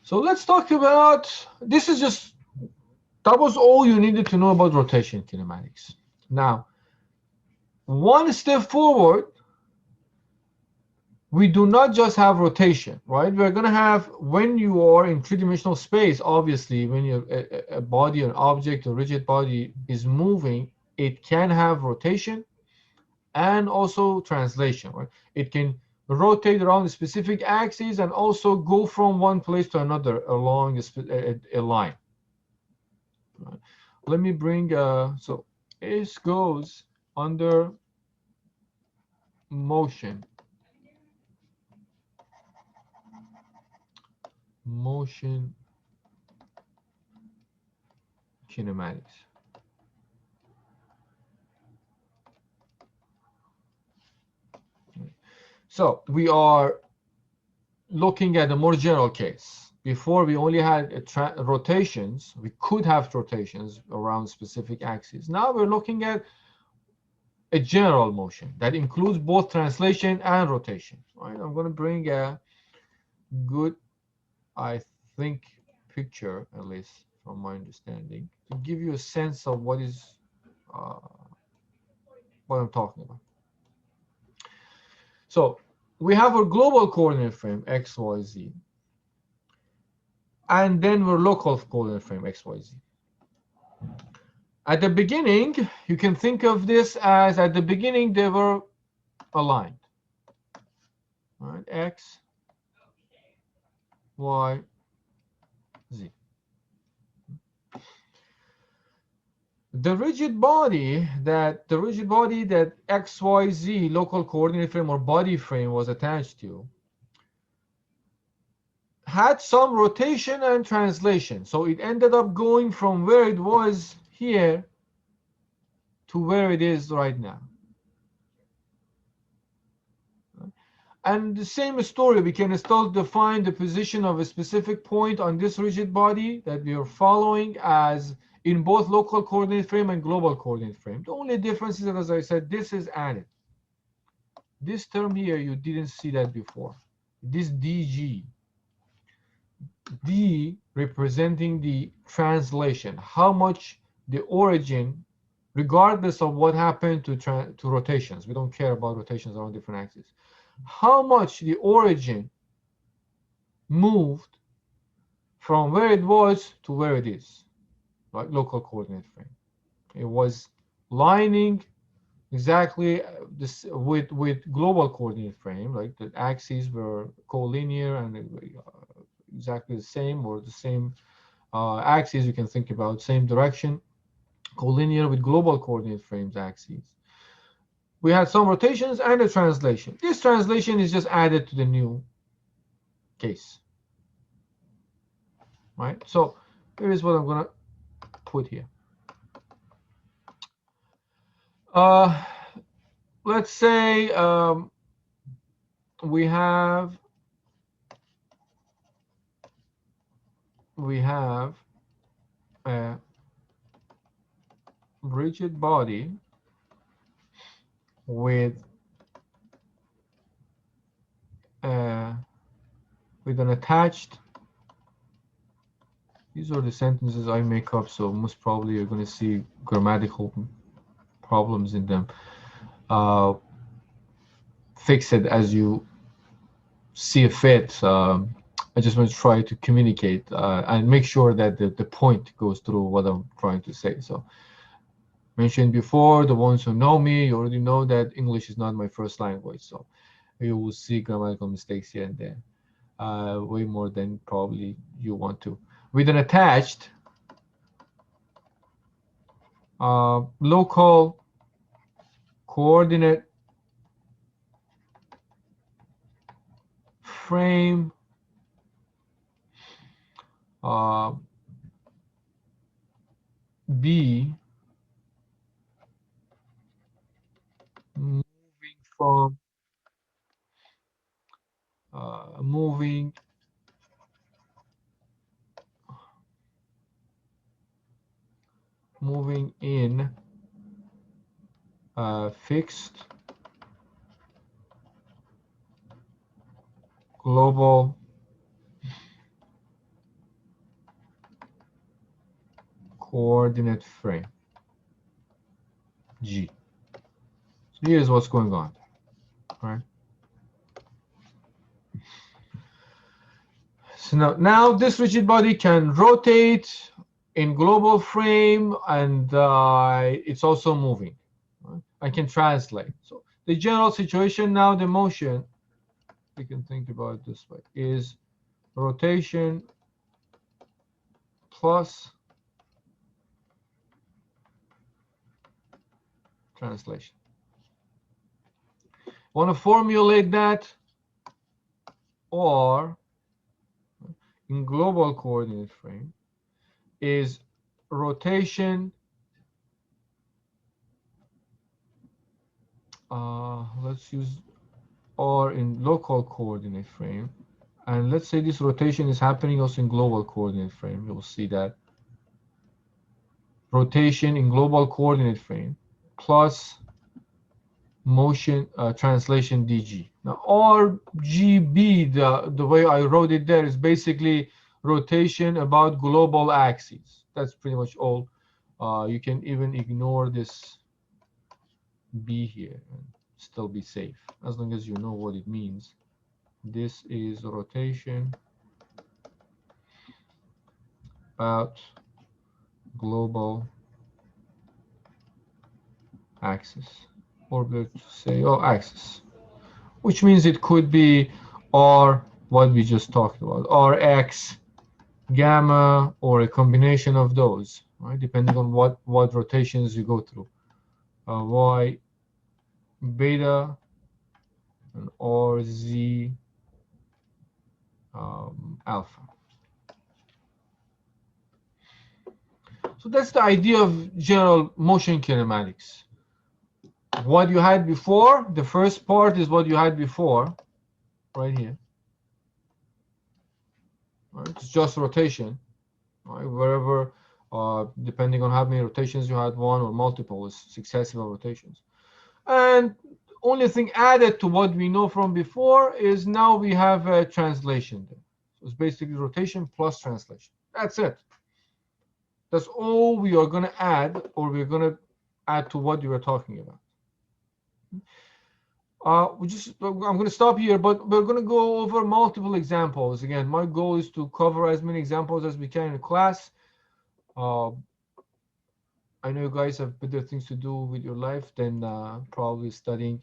So let's talk about, this is just, that was all you needed to know about rotation kinematics. Now, one step forward, we do not just have rotation, right? We're going to have, when you are in three-dimensional space, obviously, when you're a body, an object, a rigid body is moving, it can have rotation and also translation, right? It can rotate around a specific axis and also go from one place to another along a line. Right? Let me bring, so this goes under motion, motion kinematics. So we are looking at a more general case. Before we only had rotations, we could have rotations around specific axes. Now we're looking at a general motion that includes both translation and rotation. Right? I'm going to bring a good, I think, picture, at least from my understanding, to give you a sense of uh, what I'm talking about. So we have our global coordinate frame x, y, z, and then our local coordinate frame x, y, z. At the beginning, you can think of this as, at the beginning they were aligned. All right, x, y, z. The rigid body that XYZ local coordinate frame or body frame was attached to had some rotation and translation. So it ended up going from where it was here to where it is right now. And the same story, we can still define the position of a specific point on this rigid body that we are following as in both local coordinate frame and global coordinate frame. The only difference is that, as I said, this is added. This term here, you didn't see that before. This DG, D representing the translation, how much the origin, regardless of what happened to rotations, we don't care about rotations around different axes, how much the origin moved from where it was to where it is, like local coordinate frame. It was lining exactly this with global coordinate frame, like the axes were collinear and exactly the same, or the same axes you can think about, same direction, collinear with global coordinate frames axes. We had some rotations and a translation. This translation is just added to the new case, right? So here is what I'm gonna put here. Uh, let's say we have a rigid body with uh, with an attached. These are the sentences I make up, so most probably you're going to see grammatical problems in them. Fix it as you see fit. I just want to try to communicate and make sure that the point goes through what I'm trying to say. So, mentioned before, the ones who know me, you already know that English is not my first language. So, you will see grammatical mistakes here and there, way more than probably you want to. With an attached local coordinate frame B, moving from moving in fixed global coordinate frame, G. So here's what's going on, right? So now this rigid body can rotate in global frame, and it's also moving. Right? I can translate. So the general situation now, the motion, we can think about it this way, is rotation plus translation. Want to formulate that, or in global coordinate frame is rotation, let's use, or in local coordinate frame, and let's say this rotation is happening also in global coordinate frame. You'll see that rotation in global coordinate frame plus motion translation dg. Now RGB, the way I wrote it there, is basically rotation about global axes. That's pretty much all. You can even ignore this b here and still be safe, as long as you know what it means. This is rotation about global axis, or let's say axis, which means it could be r, what we just talked about, r x gamma, or a combination of those, right? Depending on what rotations you go through, y beta and r z alpha. So that's the idea of general motion kinematics. What you had before, the first part is what you had before, right here. Right? It's just rotation, right? Wherever, depending on how many rotations you had, one or multiple is successive rotations. And only thing added to what we know from before is now we have a translation there. So it's basically rotation plus translation. That's it. That's all we are going to add, or we're going to add to what you were talking about. I'm going to stop here, but we're going to go over multiple examples. Again, my goal is to cover as many examples as we can in class. I know you guys have better things to do with your life than probably studying